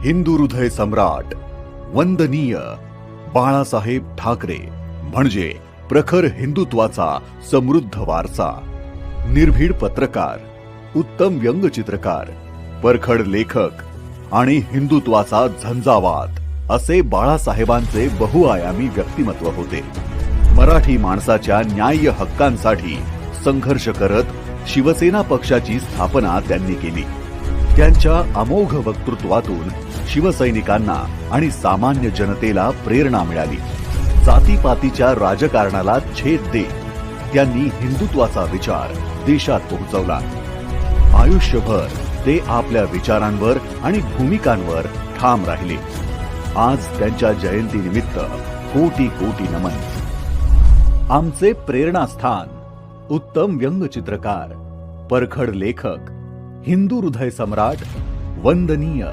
हिंदू हृदय सम्राट वंदनीय बाळासाहेब ठाकरे म्हणजे प्रखर हिंदुत्वाचा समृद्ध वारसा, निर्भीड पत्रकार, उत्तम व्यंगचित्रकार, परखड लेखक आणि हिंदुत्वाचा झंझावात असे बाळासाहेबांचे बहुआयामी व्यक्तिमत्व होते। मराठी माणसाच्या न्याय्य हक्कांसाठी संघर्ष करत शिवसेना पक्षाची स्थापना त्यांनी केली। त्यांच्या अमोघ वक्तृत्वातून शिवसैनिकांना आणि सामान्य जनतेला प्रेरणा मिळाली। जातीपातीच्या राजकारणाला छेद देत त्यांनी हिंदुत्वाचा विचार देशात पोहोचवला। आयुष्यभर ते आपल्या विचारांवर आणि भूमिकांवर ठाम राहिले। आज त्यांच्या जयंतीनिमित्त कोटी कोटी नमन। आमचे प्रेरणास्थान उत्तम व्यंगचित्रकार, परखड लेखक, हिंदू हृदय सम्राट वंदनीय